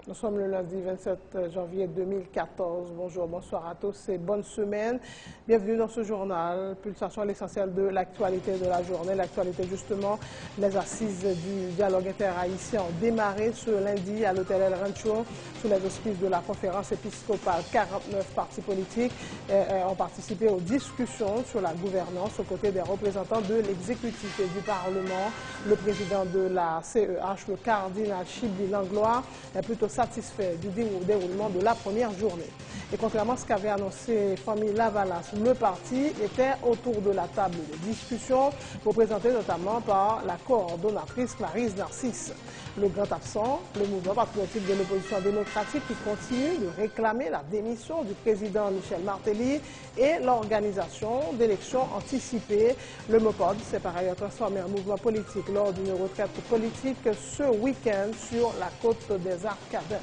Nous sommes le lundi 27 janvier 2014. Bonjour, bonsoir à tous et bonne semaine. Bienvenue dans ce journal. Pulsation, l'essentiel de l'actualité de la journée. L'actualité, justement, les assises du dialogue interhaïtien ont démarré ce lundi à l'hôtel El Rancho sous les auspices de la conférence épiscopale. 49 partis politiques ont participé aux discussions sur la gouvernance aux côtés des représentants de l'exécutif et du Parlement. Le président de la CEH, le cardinal Chibli Langlois, est plutôt satisfait du déroulement de la première journée. Et contrairement à ce qu'avait annoncé Famille Lavalas, le parti était autour de la table de discussion, représenté notamment par la coordonnatrice Clarisse Narcisse. Le grand absent, le mouvement patriotique de l'opposition démocratique qui continue de réclamer la démission du président Michel Martelly et l'organisation d'élections anticipées. Le MOPOD s'est par ailleurs transformé en mouvement politique lors d'une retraite politique ce week-end sur la côte des Arcades.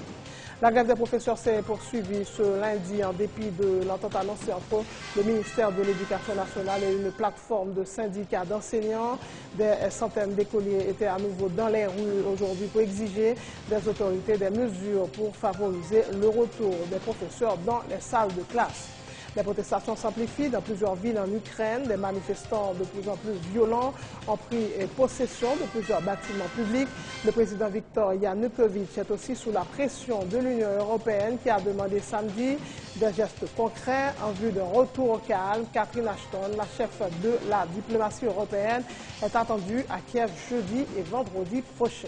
La grève des professeurs s'est poursuivie ce lundi en dépit de l'entente annoncée entre le ministère de l'Éducation nationale et une plateforme de syndicats d'enseignants. Des centaines d'écoliers étaient à nouveau dans les rues aujourd'hui pour exiger des autorités des mesures pour favoriser le retour des professeurs dans les salles de classe. Les protestations s'amplifient dans plusieurs villes en Ukraine. Des manifestants de plus en plus violents ont pris possession de plusieurs bâtiments publics. Le président Viktor Yanukovych est aussi sous la pression de l'Union européenne qui a demandé samedi des gestes concrets en vue d'un retour au calme. Catherine Ashton, la chef de la diplomatie européenne, est attendue à Kiev jeudi et vendredi prochain.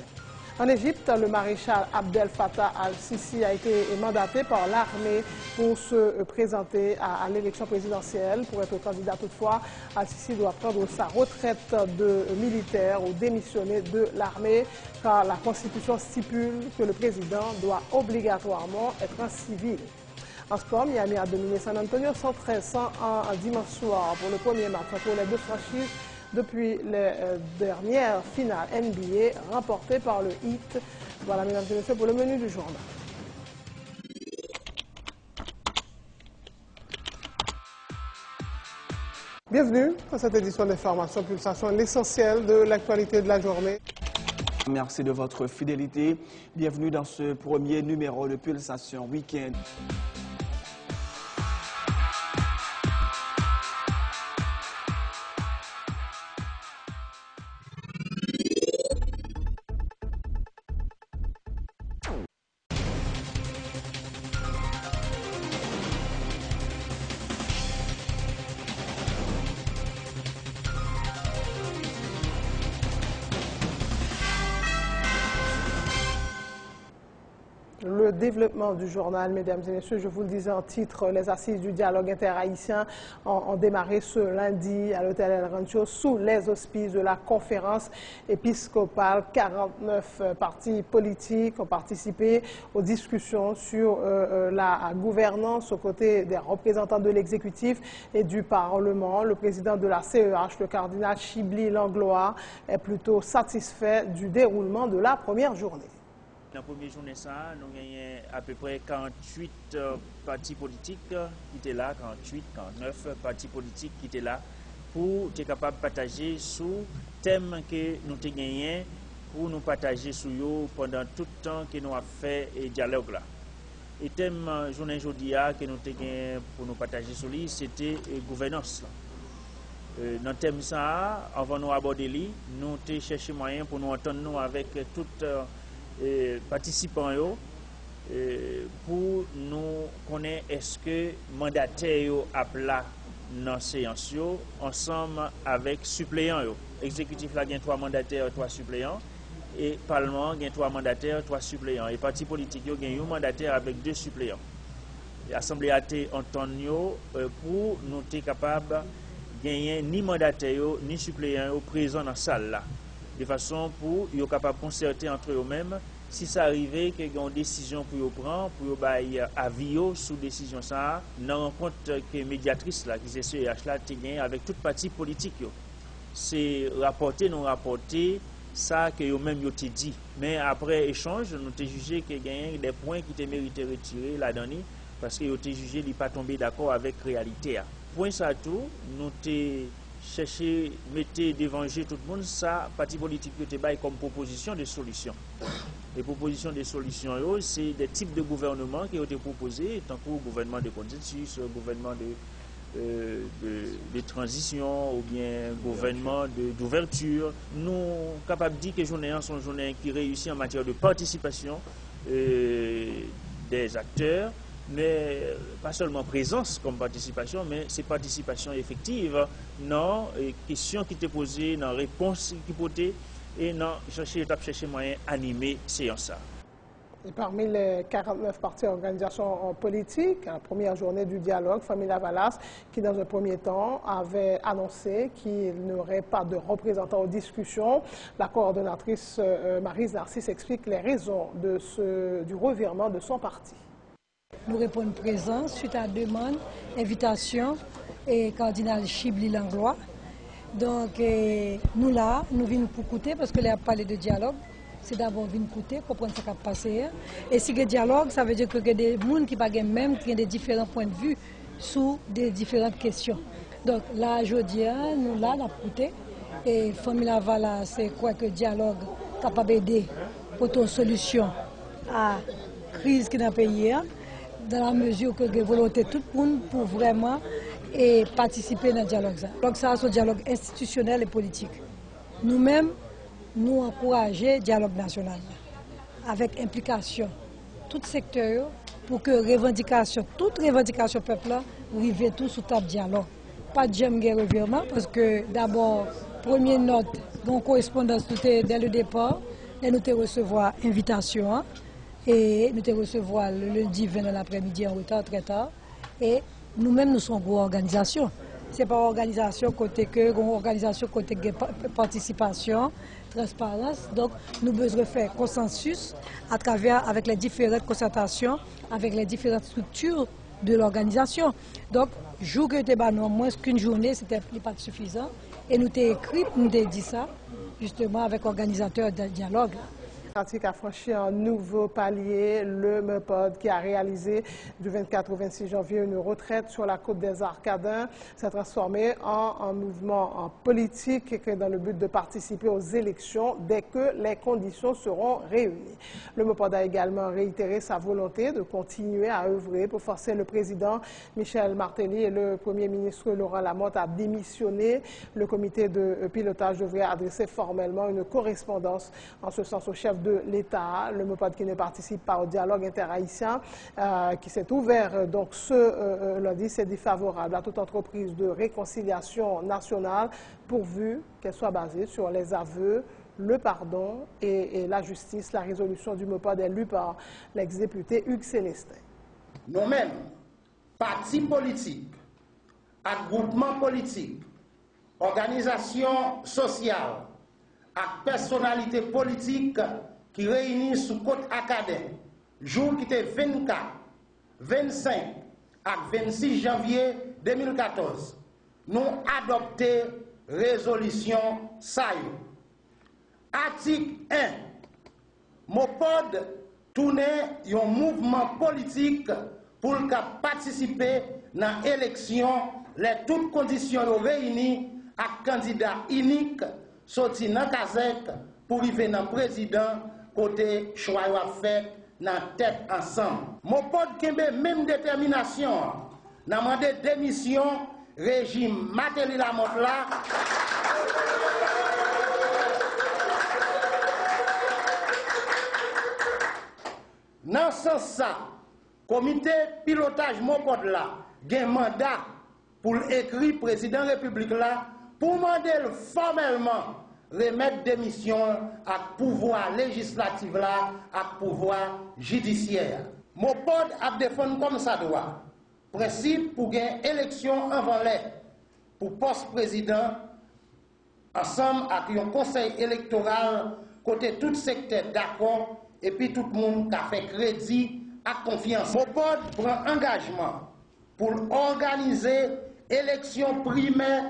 En Égypte, le maréchal Abdel Fattah al-Sisi a été mandaté par l'armée pour se présenter à l'élection présidentielle. Pour être candidat toutefois, al-Sisi doit prendre sa retraite de militaire ou démissionner de l'armée, car la Constitution stipule que le président doit obligatoirement être un civil. En sport, Miami a dominé San Antonio 113-101 dimanche soir pour le premier match entre les deux franchises depuis les dernières finales NBA remportées par le Heat. Voilà, mesdames et messieurs, pour le menu du journal. Bienvenue à cette édition d'Information Pulsation, l'essentiel de l'actualité de la journée. Merci de votre fidélité. Bienvenue dans ce premier numéro de Pulsation Week-end. Le développement du journal, mesdames et messieurs, je vous le disais en titre, les assises du dialogue interhaïtien ont démarré ce lundi à l'hôtel El Rancho sous les auspices de la conférence épiscopale. 49 partis politiques ont participé aux discussions sur la gouvernance aux côtés des représentants de l'exécutif et du Parlement. Le président de la CEH, le cardinal Chibli Langlois, est plutôt satisfait du déroulement de la première journée. Dans la première journée, nous avons à peu près 48 partis politiques qui étaient là, 48, 49 partis politiques qui étaient là pour être capables de partager sur le thème que nous avons gagné, pour nous partager sur eux pendant tout le temps que nous avons fait le dialogue là. Le thème journée aujourd'hui que nous avons gagné pour nous partager sur lui, c'était la gouvernance. Dans le thème ça, avant de nous aborder lui, nous avons cherché moyen pour nous entendre avec toutes participants pour nous connaître est-ce que mandataires appelés dans séance ensemble avec suppléants. Exécutif là gagne 3 mandataires, 3 suppléants et Parlement gagne 3 mandataires, 3 suppléants et parti politique gagne 1 mandataire avec 2 suppléants. L'Assemblée a été entendue pour nous être capable de gagner ni mandataires ni suppléants présents dans la salle là. De façon pour être capable de concerter entre eux-mêmes si ça arrivait qu'il y ait une décision pour eux prendre, pour eux bailler avis sous décision ça, dans rencontre que médiatrice là, qui c'est CEH là, gagné avec toute partie politique. C'est rapporter, non rapporter, ça que eux-mêmes ont dit. Mais après échange, nous avons jugé qu'il y a des points qui étaient mérités retirer là-dedans, parce qu'ils ont jugé qu'ils n'ont pas tombé d'accord avec la réalité. Point ça tout, nous avons chercher, mettre devant tout le monde, ça, parti politique qui était comme proposition de solution. Les propositions de solutions, c'est des types de gouvernement qui ont été proposés, tant que gouvernement de consensus, gouvernement de transition ou bien gouvernement d'ouverture. Nous sommes capables de dire que les journées sont journées qui réussissent en matière de participation des acteurs, mais pas seulement présence comme participation, mais c'est participation effective dans les questions qui étaient posées, dans les réponses qui étaient posées et dans chercher moyen d'animer séance. Et parmi les 49 partis et organisations politiques, la première journée du dialogue, Famille Lavalas, qui dans un premier temps avait annoncé qu'il n'y aurait pas de représentants aux discussions. La coordonnatrice Maryse Narcisse explique les raisons du revirement de son parti. Nous répondons présent suite à demande, invitation et cardinal Chibli Langlois. Donc nous là, nous venons pour écouter parce que là, parler de dialogue. C'est d'abord venir écouter, comprendre ce qui a passé. Et si il y a dialogue, ça veut dire qu'il y a des gens qui ne même, qui ont des différents points de vue sur des différentes questions. Donc là, aujourd'hui, nous là, nous écouté. Et Famille Lavalas, c'est quoi que le dialogue capable d'aider pour une solution à la crise qui est dans le pays, dans la mesure que il y a volonté de tout le monde pour vraiment participer dans le dialogue. Donc ça, c'est un dialogue institutionnel et politique. Nous-mêmes, nous encourager le dialogue national avec implication tout secteur pour que toute revendication peuple arrive tout sous table dialogue. Pas de j'aime revirement parce que d'abord, première note, bon correspondance dès le départ, et nous te recevoir invitation et nous te recevoir le lundi 20 de l'après-midi en retard, très tard. Et nous-mêmes, nous sommes une organisation. Ce n'est pas une organisation côté participation, transparence. Donc, nous avons besoin de faire consensus à travers avec les différentes concertations, avec les différentes structures de l'organisation. Donc, jour que tu moins qu'une journée, c'était pas suffisant. Et nous t'ai écrit, nous t'ai dit ça, justement, avec l'organisateur de dialogue. A franchi un nouveau palier, le MEPOD qui a réalisé du 24 au 26 janvier une retraite sur la côte des Arcadins s'est transformé en mouvement politique dans le but de participer aux élections dès que les conditions seront réunies. Le MEPOD a également réitéré sa volonté de continuer à œuvrer pour forcer le président Michel Martelly et le Premier ministre Laurent Lamotte à démissionner. Le comité de pilotage devrait adresser formellement une correspondance en ce sens au chef de l'État, le MEPOD qui ne participe pas au dialogue interhaïtien, qui s'est ouvert donc ce lundi, c'est défavorable à toute entreprise de réconciliation nationale pourvu qu'elle soit basée sur les aveux, le pardon et la justice. La résolution du MEPOD est lue par l'ex-député Hugues Célestin. Nous-mêmes, partis politiques, groupements politiques, organisations sociales, à personnalités politiques qui réunissent sous côte académique, jour qui était 24, 25 et 26 janvier 2014, nous adopté résolution SAIO. Article 1, MEPOD tourne un mouvement politique pour participer dans l'élection, les toutes conditions réunies à candidat unique sorti dans Kazek pour arriver dans le président côté choix fait dans tête ensemble. Mon pote Kembe même détermination dans demander démission régime Martelly Lamotte là. Dans ce sens ça, comité pilotage mon pote là, un mandat pour écrire président de la République là pour demander formellement remettre démission à pouvoir législatif là, à pouvoir judiciaire. Mon pote a défendu comme ça doit. Principe pour gagner élection avant l'air pour poste président ensemble avec un conseil électoral côté tout secteur d'accord et puis tout le monde qui a fait crédit à confiance. Mon pote prend engagement pour organiser élection primaire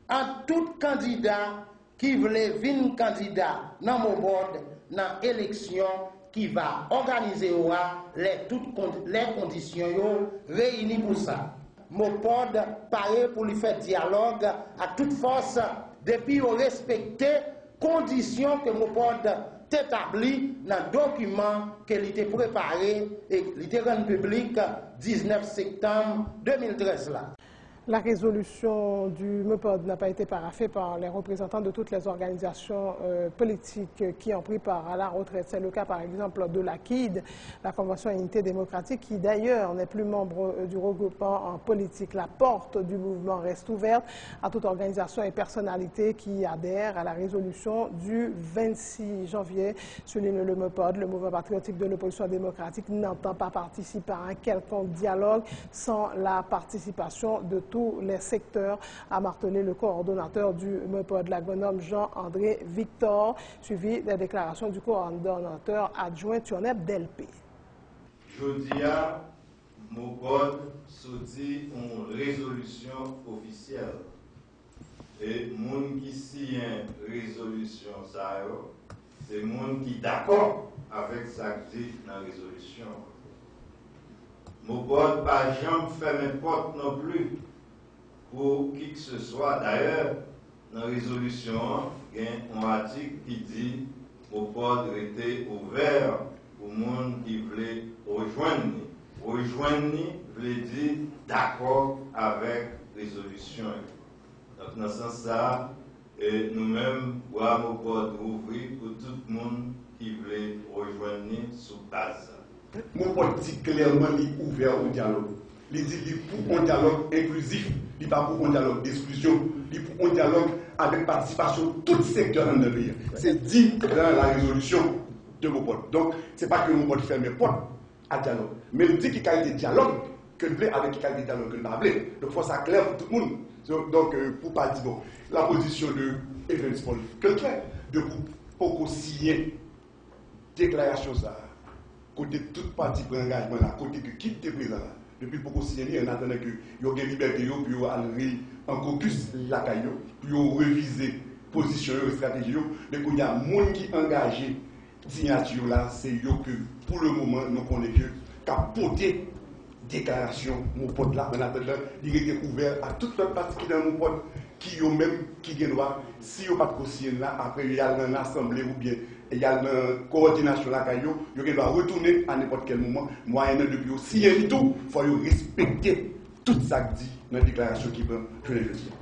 en tout candidat qui voulait venir candidat dans mon board dans l'élection qui va organiser toutes les conditions réunies pour ça. Mon board paraît pour lui faire dialogue à toute force depuis respecter conditions que mon board établi dans le document qu'elle était préparé et était rendu public 19 septembre 2013 là. La résolution du MEPOD n'a pas été paraphée par les représentants de toutes les organisations politiques qui ont pris part à la retraite. C'est le cas par exemple de la CID, la Convention Unité démocratique, qui d'ailleurs n'est plus membre du regroupement en politique. La porte du mouvement reste ouverte à toute organisation et personnalité qui adhère à la résolution du 26 janvier. Souligne le MEPOD, le mouvement patriotique de l'opposition démocratique n'entend pas participer à un quelconque dialogue sans la participation de tous les secteurs, a martelé le coordonnateur du MEPOD, l'agronome Jean-André Victor, suivi des déclarations du coordonnateur adjoint Tioneb Delpé. Jodia, MEPOD sorti une résolution officielle. Et moun qui signe résolution, c'est moun qui d'accord avec ça qui dit dans la résolution. MEPOD pas jamais fermer porte non plus pour qui que ce soit. D'ailleurs, dans la résolution, il y a un article qui dit que MEPOD était ouvert pour les gens qui voulaient rejoindre. Rejoindre veut dire d'accord avec la résolution. Donc, dans ce sens-là, nous-mêmes, MEPOD ouvrir pour tout le monde qui voulait rejoindre sous base. MEPOD dit clairement qu'il est ouvert au dialogue. Il dit qu'il est pour un dialogue inclusif, il n'est pas pour un dialogue d'exclusion, il est pour un dialogue avec participation de tout secteur dans le pays. C'est dit dans la résolution de MEPOD. Donc, ce n'est pas que MEPOD ferme les portes à dialogue, mais il dit qu'il y a des dialogues que nous voulons avec qui des dialogues que nous voulons. Donc, il faut ça clair pour tout le monde. Donc, pour pas dire, bon, la position de Evans Paul, quelqu'un de pour signer déclaration ça. Côté toute partie pour engagement là, côté que qui était présent là, depuis beaucoup signé, en attendant que y ait liberté pour aller en caucus la caillou, pour réviser position et stratégie, mais qu'il y a monde qui engagé signature là, c'est yo que pour le moment nous connaissons que capoter déclaration mon pote là, en attendant il est ouvert à toute l'autre partie qui dans mon pote qui yo même qui gagne si yo pas de signer là, après il y a une assemblée ou bien il y a une coordination là, il doit retourner à n'importe quel moment. Moyen depuis aussi, il faut respecter tout ça que dit dans la déclaration qui prend tous les jours.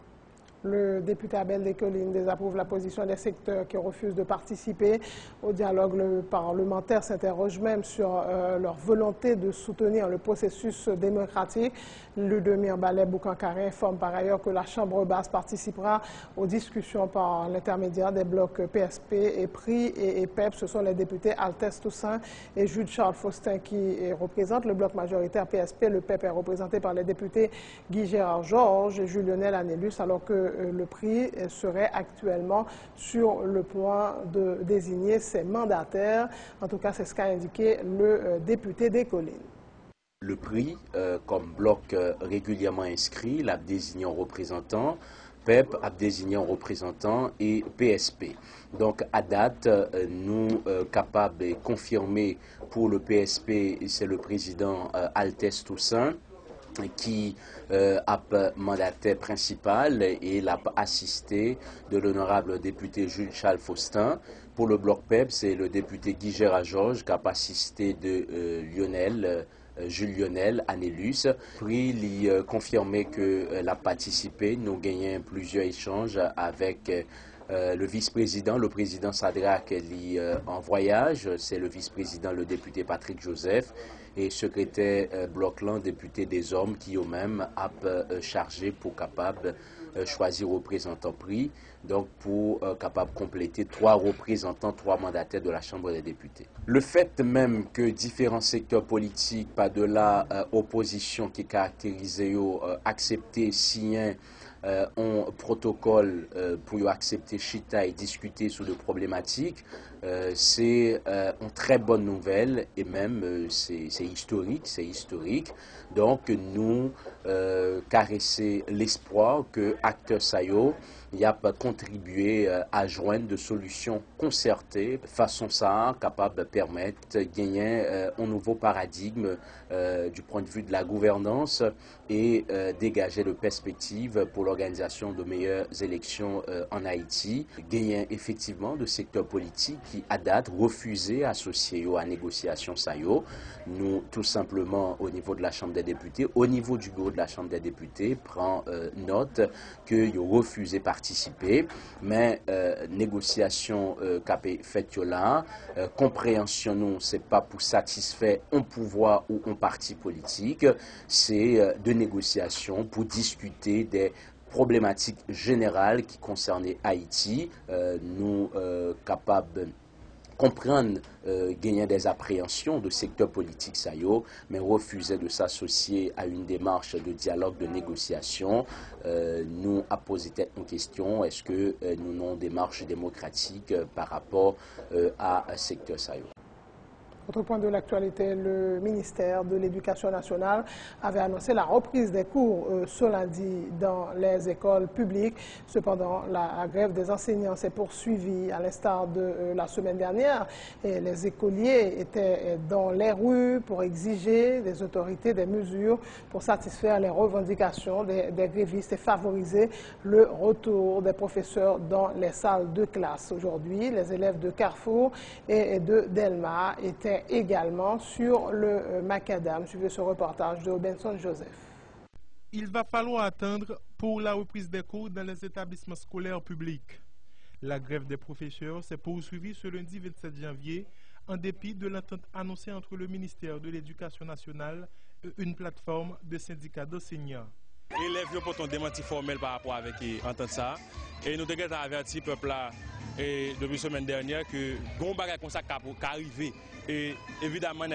Le député Abel Descollines désapprouve la position des secteurs qui refusent de participer au dialogue. Le parlementaire s'interroge même sur leur volonté de soutenir le processus démocratique. Le demi-embalais Boucancaré informe par ailleurs que la Chambre basse participera aux discussions par l'intermédiaire des blocs PSP et PRI et PEP. Ce sont les députés Altesse Toussaint et Jules Charles Faustin qui représentent le bloc majoritaire PSP. Le PEP est représenté par les députés Guy Gérard Georges et Jules-Lionel Anélus, alors que le PRI serait actuellement sur le point de désigner ses mandataires. En tout cas, c'est ce qu'a indiqué le député Descollines. Le PRI, comme bloc régulièrement inscrit, l'a désigné en représentant, PEP a désigné en représentant et PSP. Donc à date, nous capables de confirmer pour le PSP, c'est le président Altesse Toussaint, qui a mandataire principal et l'a assisté de l'honorable député Jules Charles Faustin. Pour le bloc PEP, c'est le député Guy Gérard Georges qui a assisté de Jules-Lionel Anélus. Puis, il a confirmé qu'elle a participé. Nous gagnons plusieurs échanges avec le vice-président, le président Sadrak est en voyage, c'est le vice-président, le député Patrick Joseph, et secrétaire Blochland, député des hommes, qui eux-mêmes a chargé pour capable choisir représentant PRI, donc pour capable compléter 3 représentants, 3 mandataires de la Chambre des députés. Le fait même que différents secteurs politiques, pas de la opposition qui caractérisait accepter, signer un protocole pour accepter chita et discuter sur les problématiques, c'est une très bonne nouvelle et même c'est historique. Donc nous caresser l'espoir que acteurs saillants y a contribué à joindre des solutions concertées, façon ça capable de permettre de gagner un nouveau paradigme du point de vue de la gouvernance et dégager de perspectives pour l'organisation de meilleures élections en Haïti. Gagner effectivement de secteurs politiques qui, à date, refusé associer à négociation ça yo. Nous, tout simplement, au niveau de la Chambre des députés, au niveau du bureau de la Chambre des députés, prend note que yo refusé participer, mais négociation qu'a fait là, compréhension nous, c'est pas pour satisfaire un pouvoir ou un parti politique, c'est de négociation pour discuter des problématiques générales qui concernaient Haïti, nous capables comprendre gagner des appréhensions de secteur politique ça y est, mais refuser de s'associer à une démarche de dialogue, de négociation. Nous a posé une question, est-ce que nous avons une démarche démocratique par rapport à un secteur ça y est? Autre point de l'actualité, le ministère de l'Éducation nationale avait annoncé la reprise des cours ce lundi dans les écoles publiques. Cependant, la grève des enseignants s'est poursuivie à l'instar de la semaine dernière. Et les écoliers étaient dans les rues pour exiger des autorités des mesures pour satisfaire les revendications des grévistes et favoriser le retour des professeurs dans les salles de classe. Aujourd'hui, les élèves de Carrefour et de Delma étaient également sur le macadam. Suivez ce reportage de Benson Joseph. Il va falloir attendre pour la reprise des cours dans les établissements scolaires publics. La grève des professeurs s'est poursuivie ce lundi 27 janvier en dépit de l'entente annoncée entre le ministère de l'Éducation nationale et une plateforme de syndicats d'enseignants. Les élèves ont un démenti formel par rapport avec l'entente ça. Et nous avons averti le peuple là, depuis la semaine dernière que bon bagage comme ça qui arrivé. Et évidemment,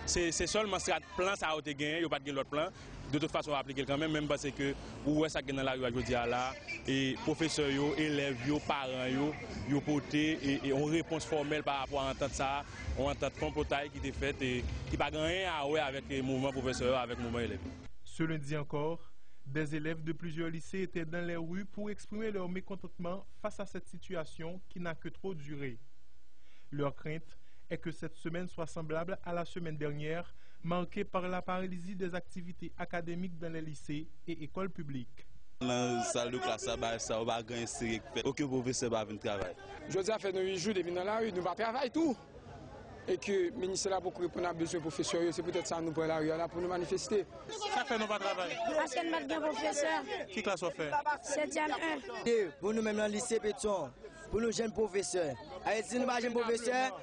c'est seulement ce plan ça a été gagné, il n'y a pas de l'autre plan. De toute façon, on va appliquer quand même parce que où est-ce que dans la rue aujourd'hui là, et professeurs, élèves, parents, ont porté et une réponse formelle par rapport à l'entente ça, une entente comportée qui était faite et qui n'a rien à voir avec le mouvement professeur, avec le mouvement élève. Ce lundi encore, des élèves de plusieurs lycées étaient dans les rues pour exprimer leur mécontentement face à cette situation qui n'a que trop duré. Leur crainte est que cette semaine soit semblable à la semaine dernière, marquée par la paralysie des activités académiques dans les lycées et écoles publiques. Dans la salle de classe, ça va gagner, aucun professeur va venir travailler. Je dis à faire 8 jours de venir dans la rue, nous va travailler tout. Et que le ministère là pour répondre à besoin professeurs, c'est peut-être ça nous prend la rue là pour nous manifester. Ça fait nous pas travailler. Parce que nous avons des professeurs. Qui classe on fait? 7e 1. Pour nous même dans le lycée Pétion, pour nous jeunes professeurs. Si nous pas jeunes professeurs,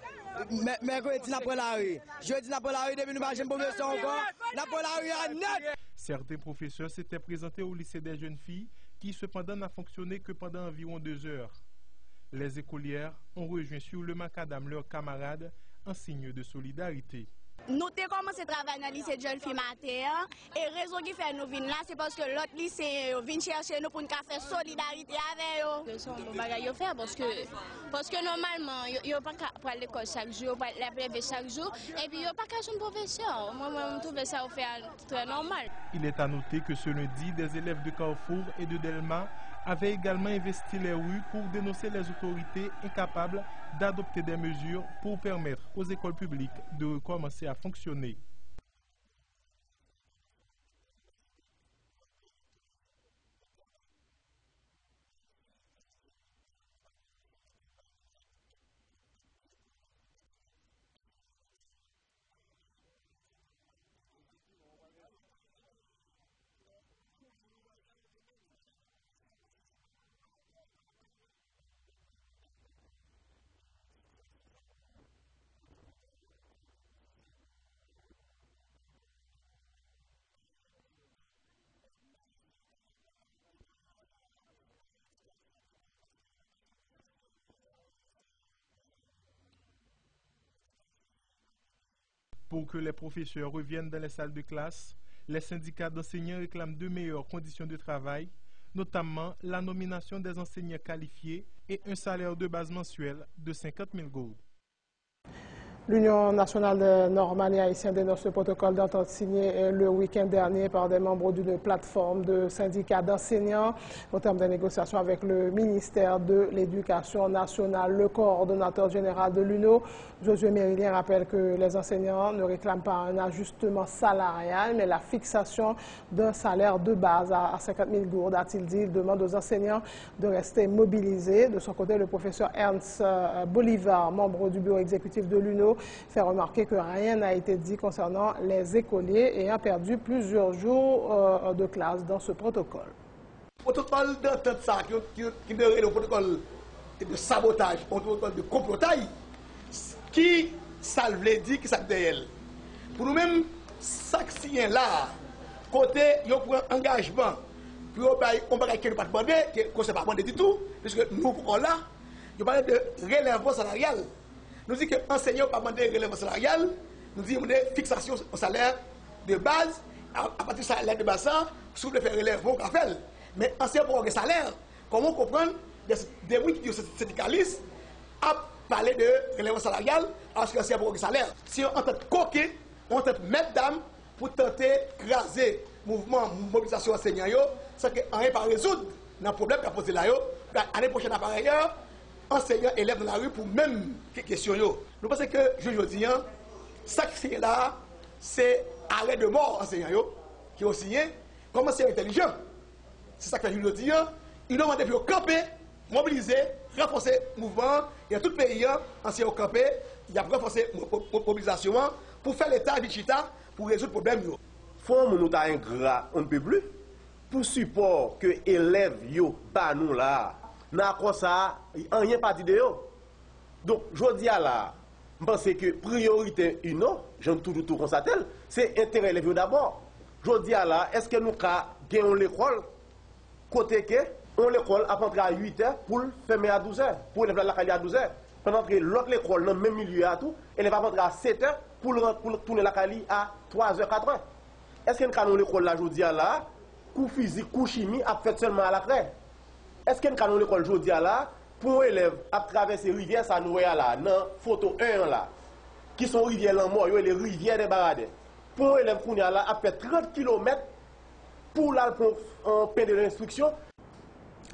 mercredi nous prend la rue. Jeudi nous prend la rue, depuis nous pas jeunes professeurs encore, nous prend la rue à net. Certains professeurs s'étaient présentés au lycée des jeunes filles qui cependant n'a fonctionné que pendant environ 2 heures. Les écolières ont rejoint sur le macadam leurs camarades en signe de solidarité. Nous avons commencé à travailler dans le lycée de jeunes filles matin et la raison qui fait nous venir là, c'est parce que l'autre lycée vient chercher nous pour nous faire solidarité avec eux. C'est un bagage à faire parce que normalement, ils n'ont pas qu'à aller à l'école chaque jour, pas la prélever chaque jour, et puis ils n'ont pas qu'à jouer un professeur. Moi, je trouve ça très normal. Il est à noter que ce lundi, des élèves de Carrefour et de Delma avaient également investi les rues pour dénoncer les autorités incapables d'adopter des mesures pour permettre aux écoles publiques de recommencer à fonctionner. Pour que les professeurs reviennent dans les salles de classe, les syndicats d'enseignants réclament de meilleures conditions de travail, notamment la nomination des enseignants qualifiés et un salaire de base mensuel de 50 000 gourdes. L'Union nationale des Normandie haïtiens dénonce le protocole d'entente signé le week-end dernier par des membres d'une plateforme de syndicats d'enseignants au terme des négociations avec le ministère de l'Éducation nationale. Le coordonnateur général de l'UNO, Josué Mérilien, rappelle que les enseignants ne réclament pas un ajustement salarial, mais la fixation d'un salaire de base à 50 000 gourdes, a-t-il dit. Il demande aux enseignants de rester mobilisés. De son côté, le professeur Ernst Bolivar, membre du bureau exécutif de l'UNO, fait remarquer que rien n'a été dit concernant les écoliers ayant perdu plusieurs jours de classe dans ce protocole. Le protocole d'entente, ça, qui est le protocole de sabotage, un protocole de complotage, qui ça veut dire que ça derrière. Pour nous-mêmes, ça qui est là, côté, il y a un engagement, pour on va pas demander, qu'on ne s'est pas demandé du tout, puisque nous, là, il y a de relèvement salarial. Nous disons que l'enseignant n'a pas demandé relèvement salarial, nous disons que fixation au salaire de base, à partir du salaire de base, si vous voulez faire relèvement, on va faire. Mais enseignant pour un salaire, comment comprendre des oui qui sont syndicalistes à parler de relèvement salarial alors que l'enseignant pour un salaire. Si on tente coquer, on tente mettre dame pour tenter craser le mouvement mobilisation enseignant, c'est qu'on n'est pas résoudre dans le problème qu'a posé là. L'année prochaine, par ailleurs, enseignants, élèves dans la rue pour même question. Nous pensons que, je dis, ça qui est là, c'est arrêt de mort enseignants qui ont signé comme enseignants intelligents. C'est ça que je dis. Ils ont demandé pour camper, mobiliser, renforcer le mouvement. Il y a tout le pays, enseignants campés, il y a renforcé la mobilisation pour faire l'état de Chita pour résoudre le problème. Faut nous ta ingrat, on ne peut plus. Pour support que élèves yo pas nous là. N'a quoi ça, rien pas d'idée. Donc, je dis à la, je pense que priorité une, je ne tout comme ça tel, c'est intérêt élève d'abord. Je dis à la, est-ce que nous gagnons l'école, côté que, on l'école à partir à 8h pour fermer à 12h, pour élève la caille à 12h. Pendant que l'autre l'école dans le même milieu à tout, elle va rentrer à 7h pour tourner la caille à 3h, 4h. Est-ce que nous gagnons l'école là, je dis à la, coup physique, coup chimie, a fait seulement à la craie? Est-ce qu'il y a une école aujourd'hui là pour un élève à traverser la rivière Sanoya là, dans photo 1 là, qui sont rivières Lamor, les rivières des Baradais. Pour un élève qui a fait 30 km pour la paix de l'instruction.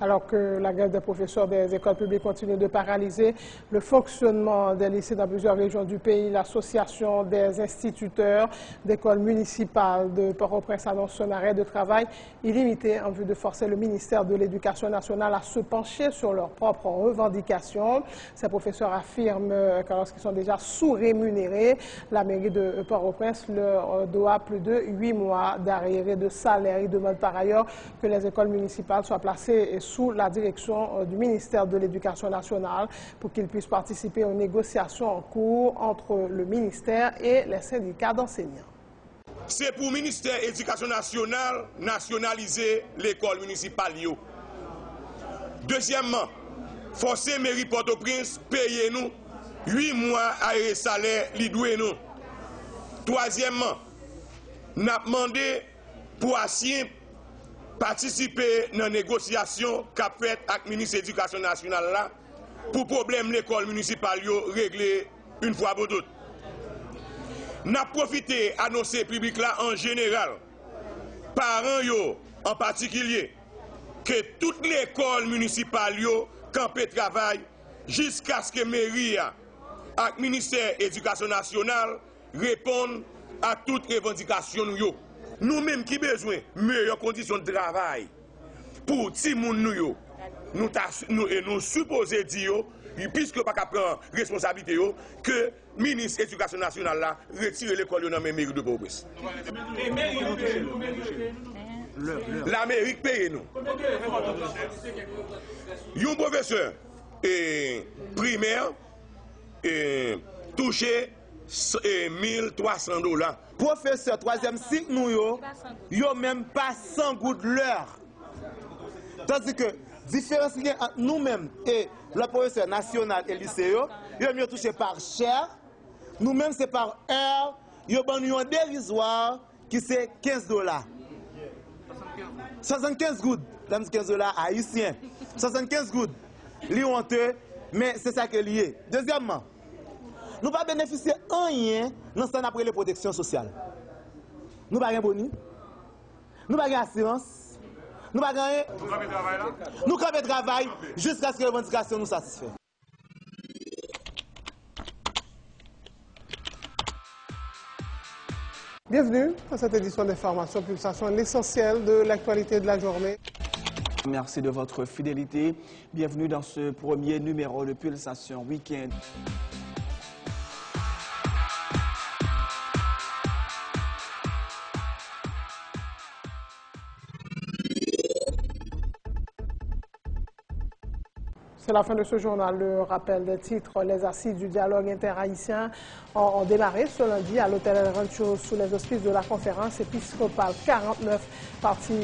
Alors que la grève des professeurs des écoles publiques continue de paralyser le fonctionnement des lycées dans plusieurs régions du pays, l'association des instituteurs d'écoles municipales de Port-au-Prince annonce un arrêt de travail illimité en vue de forcer le ministère de l'Éducation nationale à se pencher sur leurs propres revendications. Ces professeurs affirment que lorsqu'ils sont déjà sous-rémunérés, la mairie de Port-au-Prince leur doit plus de 8 mois d'arriérés de salaire. Ils demandent par ailleurs que les écoles municipales soient placées sous la direction du ministère de l'Éducation nationale pour qu'ils puissent participer aux négociations en cours entre le ministère et les syndicats d'enseignants. C'est pour le ministère de l'Éducation nationale nationaliser l'école municipale. Deuxièmement, forcer mairie Port-au-Prince payer nous 8 mois à salaire li doué nous. Troisièmement, nous avons demandé pour ancien participer dans les négociations qu'a fait avec le ministre de l'Éducation nationale là, pour problème l'école municipale régler une fois pour toutes. Nous avons profité d'annoncer public là en général, parents en particulier, que toute l'école municipale campé travail jusqu'à ce que mairie et le ministère de l'Éducation nationale répondent à toutes les revendications. Nous-mêmes qui avons besoin de meilleures conditions de travail pour les gens, nous supposons dire, puisque nous ne pouvons pas prendre responsabilité, que le ministre de l'Éducation nationale retire l'école dans la mairie de Port-au-Prince. La mairie paye nous. Un professeur primaire touché $1,300. Professeur, troisième cycle, nous, yo même pas 100 gouttes l'heure. Tandis que, différence entre nous-mêmes et le professeur national et lycée, yo mieux touché par cher. Nous-mêmes, c'est par heure. Yo ban un dérisoire qui c'est $15. 75 gouttes. $15 haïtiens. 75 gouttes. Li honteux, mais c'est ça qui est lié. Deuxièmement, nous ne pas bénéficier de rien dans ce qu'on appelle la protection sociale. Nous n'avons pas de boni, nous n'avons pas d'assurance, nous n'avons pas rien. Nous camper de travail jusqu'à ce que les revendications nous satisfassent. Bienvenue à cette édition d'information Pulsation, l'essentiel de l'actualité de la journée. Merci de votre fidélité. Bienvenue dans ce premier numéro de Pulsation Week-end. C'est la fin de ce journal. Le rappel des titres. Les assises du dialogue interhaïtien ont démarré ce lundi à l'hôtel El Rancho sous les auspices de la conférence épiscopale. 49 partis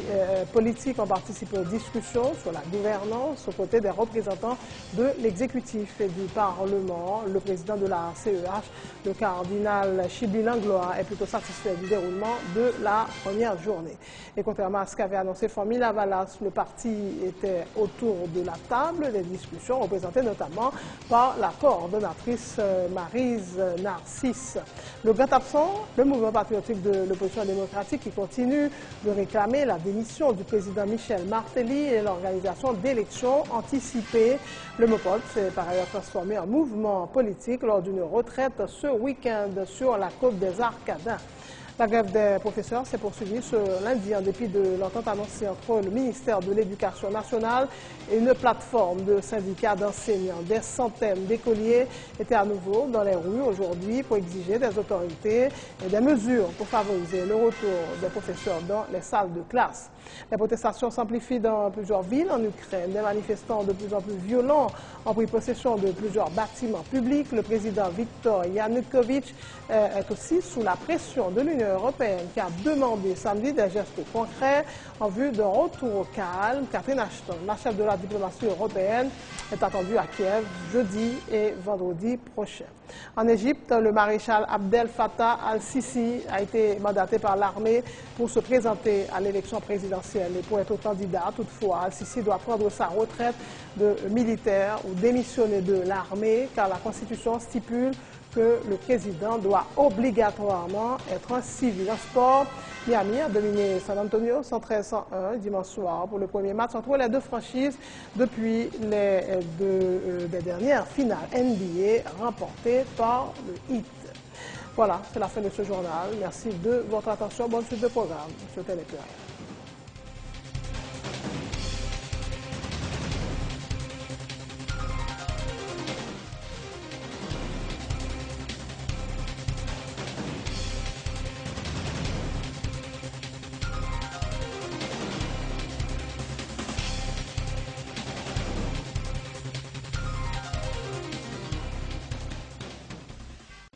politiques ont participé aux discussions sur la gouvernance aux côtés des représentants de l'exécutif et du Parlement. Le président de la CEH, le cardinal Chibli Langlois, est plutôt satisfait du déroulement de la première journée. Et contrairement à ce qu'avait annoncé Fomi Lavalas, le parti était autour de la table des discussions, représentée notamment par la coordonnatrice Maryse Narcisse. Le grand absent, le mouvement patriotique de l'opposition démocratique qui continue de réclamer la démission du président Michel Martelly et l'organisation d'élections anticipées. Le MOPOD s'est par ailleurs transformé en mouvement politique lors d'une retraite ce week-end sur la côte des Arcadins. La grève des professeurs s'est poursuivie ce lundi en dépit de l'entente annoncée entre le ministère de l'Éducation nationale et une plateforme de syndicats d'enseignants. Des centaines d'écoliers étaient à nouveau dans les rues aujourd'hui pour exiger des autorités et des mesures pour favoriser le retour des professeurs dans les salles de classe. Les protestations s'amplifient dans plusieurs villes en Ukraine. Des manifestants de plus en plus violents ont pris possession de plusieurs bâtiments publics. Le président Viktor Yanukovych est aussi sous la pression de l'Union européenne qui a demandé samedi des gestes concrets en vue d'un retour au calme. Catherine Ashton, la chef de la diplomatie européenne, est attendue à Kiev jeudi et vendredi prochain. En Égypte, le maréchal Abdel Fattah al-Sisi a été mandaté par l'armée pour se présenter à l'élection présidentielle et pour être candidat. Toutefois, al-Sisi doit prendre sa retraite de militaire ou démissionner de l'armée car la Constitution stipule que le président doit obligatoirement être un civil. En sport, Miami a dominé San Antonio 113-101 dimanche soir pour le premier match entre les deux franchises depuis les dernières finales NBA remportées par le Heat. Voilà, c'est la fin de ce journal. Merci de votre attention. Bonne suite de programme sur Télé.